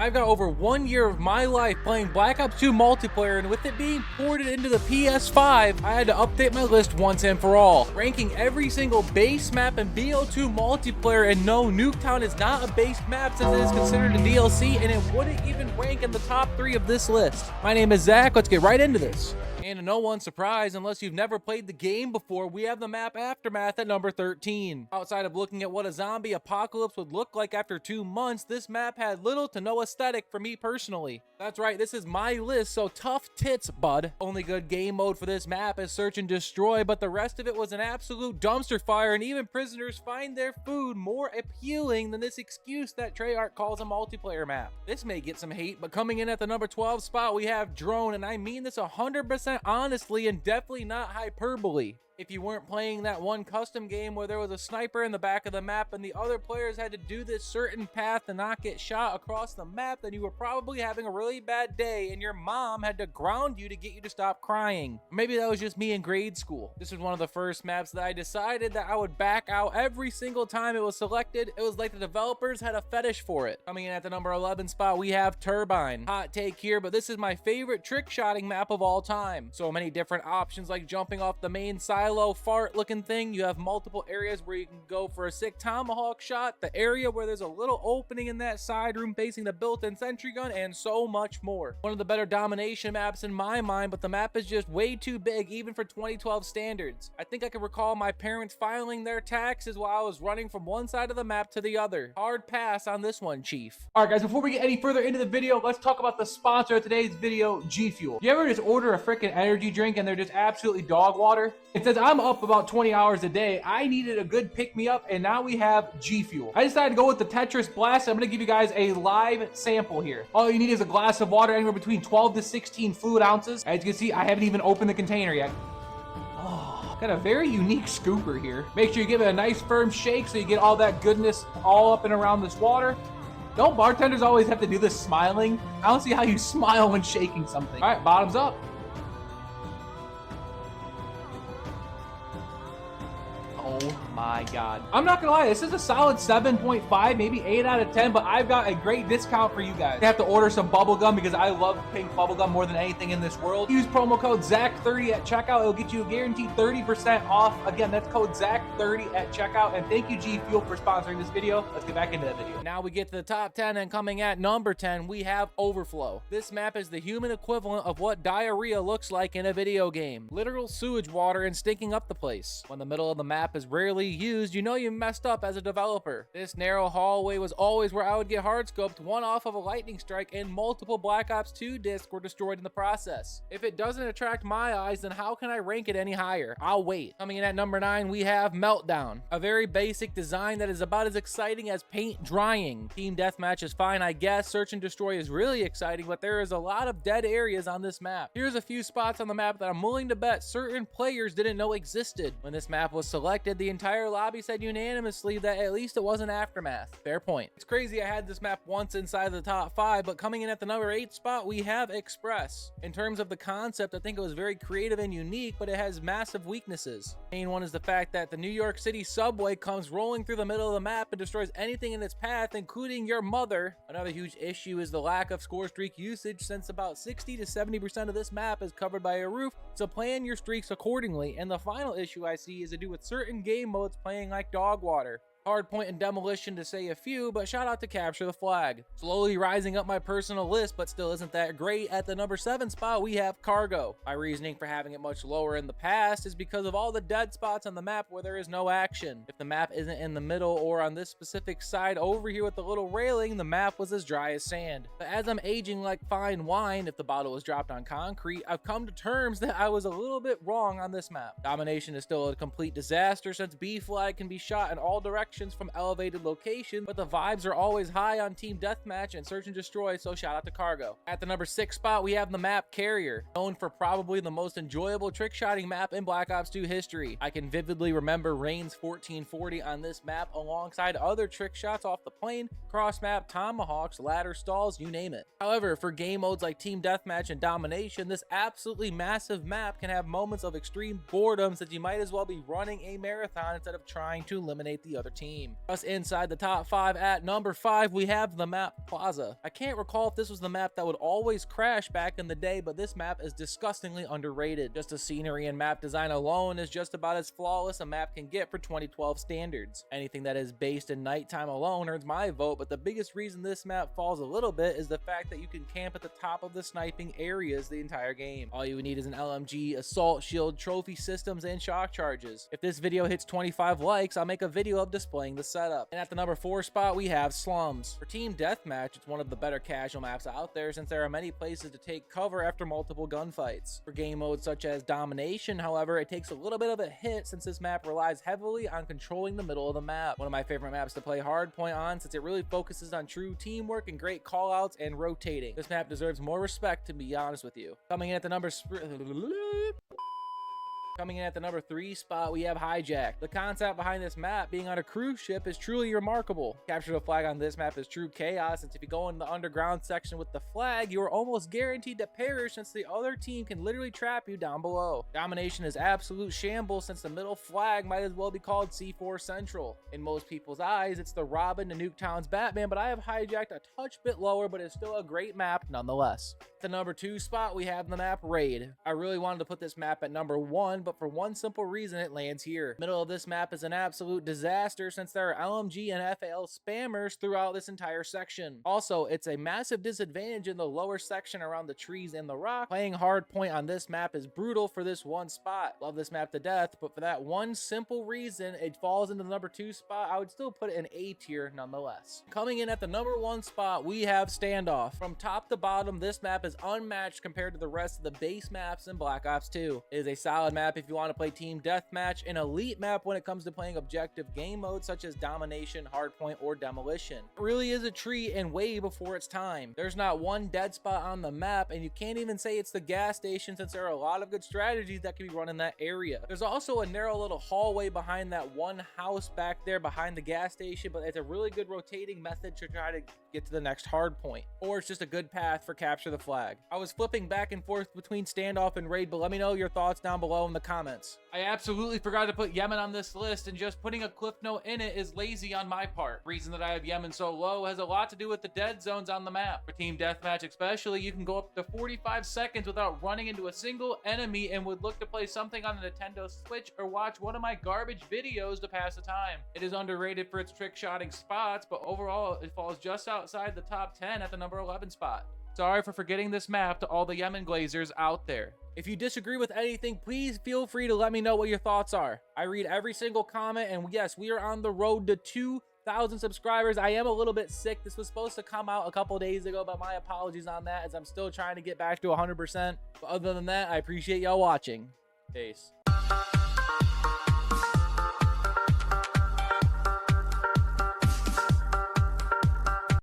I've got over 1 year of my life playing Black Ops 2 multiplayer, and with it being ported into the PS5, I had to update my list once and for all, ranking every single base map in BO2 multiplayer. And no, Nuketown is not a base map since it is considered a DLC, and it wouldn't even rank in the top 3 of this list. My name is Zach, let's get right into this. And to no one's surprise, unless you've never played the game before, we have the map Aftermath at number 13. Outside of looking at what a zombie apocalypse would look like after 2 months, this map had little to no aesthetic for me personally. That's right, this is my list, so tough tits, bud. Only good game mode for this map is search and destroy, but the rest of it was an absolute dumpster fire, and even prisoners find their food more appealing than this excuse that Treyarch calls a multiplayer map. This may get some hate, but coming in at the number 12 spot, we have Drone, and I mean this 100% honestly and definitely not hyperbole. If you weren't playing that one custom game where there was a sniper in the back of the map and the other players had to do this certain path to not get shot across the map, then you were probably having a really bad day and your mom had to ground you to get you to stop crying. Or maybe that was just me in grade school. This was one of the first maps that I decided that I would back out every single time it was selected. It was like the developers had a fetish for it. Coming in at the number 11 spot, we have Turbine. Hot take here, but this is my favorite trick-shotting map of all time. So many different options, like jumping off the main silo fart looking thing. You have multiple areas where you can go for a sick tomahawk shot, the area where there's a little opening in that side room facing the built-in sentry gun, and so much more. One of the better domination maps in my mind, but the map is just way too big even for 2012 standards. I think I can recall my parents filing their taxes while I was running from one side of the map to the other. Hard pass on this one, Chief. All right, guys, before we get any further into the video, let's talk about the sponsor of today's video, G Fuel. You ever just order a freaking energy drink and they're just absolutely dog water? It says I'm up about 20 hours a day. I needed a good pick-me-up, and now we have G Fuel. I decided to go with the Tetris Blast. I'm going to give you guys a live sample here. All you need is a glass of water, anywhere between 12 to 16 fluid ounces. As you can see, I haven't even opened the container yet. Oh, got a very unique scooper here. Make sure you give it a nice firm shake so you get all that goodness all up and around this water. Don't bartenders always have to do this smiling? I don't see how you smile when shaking something. All right, bottoms up. Oh my God. I'm not gonna lie, this is a solid 7.5, maybe 8 out of 10, but I've got a great discount for you guys. You have to order some bubblegum because I love pink bubblegum more than anything in this world. Use promo code ZACH30 at checkout. It'll get you a guaranteed 30% off. Again, that's code ZACH30 at checkout. And thank you, G Fuel, for sponsoring this video. Let's get back into the video. Now we get to the top 10, and coming at number 10, we have Overflow. This map is the human equivalent of what diarrhea looks like in a video game. Literal sewage water and stinking up the place. When the middle of the map is rarely used, you know you messed up as a developer. This narrow hallway was always where I would get hard scoped, one off of a lightning strike, and multiple Black Ops 2 discs were destroyed in the process. If it doesn't attract my eyes, then how can I rank it any higher? I'll wait. Coming in at number 9, we have Meltdown. A very basic design that is about as exciting as paint drying. Team deathmatch is fine, I guess. Search and destroy is really exciting, but there is a lot of dead areas on this map. Here's a few spots on the map that I'm willing to bet certain players didn't know existed. When this map was selected, the entire lobby said unanimously that at least it wasn't Aftermath. Fair point. It's crazy I had this map once inside the top 5, but coming in at the number 8 spot, we have Express. In terms of the concept, I think it was very creative and unique, but it has massive weaknesses. The main one is the fact that the New York City subway comes rolling through the middle of the map and destroys anything in its path, including your mother. Another huge issue is the lack of score streak usage, since about 60 to 70% of this map is covered by a roof, so plan your streaks accordingly. And the final issue I see is to do with certain game modes playing like dog water. Hardpoint and Demolition to say a few, but shout out to Capture the Flag. Slowly rising up my personal list, but still isn't that great. At the number 7 spot, we have Cargo. My reasoning for having it much lower in the past is because of all the dead spots on the map where there is no action. If the map isn't in the middle or on this specific side over here with the little railing, the map was as dry as sand. But as I'm aging like fine wine, if the bottle was dropped on concrete, I've come to terms that I was a little bit wrong on this map. Domination is still a complete disaster, since B flag can be shot in all directions from elevated location, but the vibes are always high on Team Deathmatch and Search and Destroy, so shout out to Cargo. At the number 6 spot, we have the map Carrier, known for probably the most enjoyable trick-shotting map in Black Ops 2 history. I can vividly remember Rain's 1440 on this map alongside other trick shots off the plane, cross-map, tomahawks, ladder stalls, you name it. However, for game modes like Team Deathmatch and Domination, this absolutely massive map can have moments of extreme boredom, since you might as well be running a marathon instead of trying to eliminate the other team. team. Just inside the top 5 at number 5, we have the map Plaza. I can't recall if this was the map that would always crash back in the day, but this map is disgustingly underrated. Just the scenery and map design alone is just about as flawless a map can get for 2012 standards. Anything that is based in nighttime alone earns my vote, but the biggest reason this map falls a little bit is the fact that you can camp at the top of the sniping areas the entire game. All you would need is an LMG, assault shield, trophy systems, and shock charges. If this video hits 25 likes, I'll make a video of displaying the setup. And at the number 4 spot, we have Slums. For Team Deathmatch, it's one of the better casual maps out there since there are many places to take cover after multiple gunfights. For game modes such as Domination, however, it takes a little bit of a hit since this map relies heavily on controlling the middle of the map. One of my favorite maps to play hardpoint on since it really focuses on true teamwork and great callouts and rotating. This map deserves more respect, to be honest with you. Coming in at the number 3 spot, we have Hijack. The concept behind this map being on a cruise ship is truly remarkable. Capture the flag on this map is true chaos, since if you go in the underground section with the flag, you are almost guaranteed to perish since the other team can literally trap you down below. Domination is absolute shambles since the middle flag might as well be called C4 Central. In most people's eyes, it's the Robin to Nuketown's Batman, but I have Hijacked a touch bit lower, but it's still a great map nonetheless. At the number 2 spot, we have the map Raid. I really wanted to put this map at number 1, but for one simple reason, it lands here. Middle of this map is an absolute disaster since there are LMG and FAL spammers throughout this entire section. Also, it's a massive disadvantage in the lower section around the trees and the rock. Playing hardpoint on this map is brutal for this one spot. Love this map to death, but for that one simple reason, it falls into the number 2 spot. I would still put it in A tier nonetheless. Coming in at the number 1 spot, we have Standoff. From top to bottom, this map is unmatched compared to the rest of the base maps in Black Ops 2. It is a solid map if you want to play Team Deathmatch, an elite map when it comes to playing objective game modes such as Domination, Hardpoint, or Demolition. It really is a treat and way before its time. There's not one dead spot on the map, and you can't even say it's the gas station since there are a lot of good strategies that can be run in that area. There's also a narrow little hallway behind that one house back there behind the gas station, but it's a really good rotating method to try to get to the next hardpoint, or it's just a good path for capture the flag. I was flipping back and forth between Standoff and Raid, but let me know your thoughts down below in the comments. I absolutely forgot to put Yemen on this list, and just putting a cliff note in it is lazy on my part. The reason that I have Yemen so low has a lot to do with the dead zones on the map. For Team Deathmatch especially, you can go up to 45 seconds without running into a single enemy and would look to play something on a Nintendo Switch or watch one of my garbage videos to pass the time. It is underrated for its trick shotting spots, but overall it falls just outside the top 10 at the number 11 spot. Sorry for forgetting this map to all the Yemen Glazers out there. If you disagree with anything, please feel free to let me know what your thoughts are. I read every single comment, and yes, we are on the road to 2,000 subscribers. I am a little bit sick. This was supposed to come out a couple days ago, but my apologies on that as I'm still trying to get back to 100%. But other than that, I appreciate y'all watching. Peace.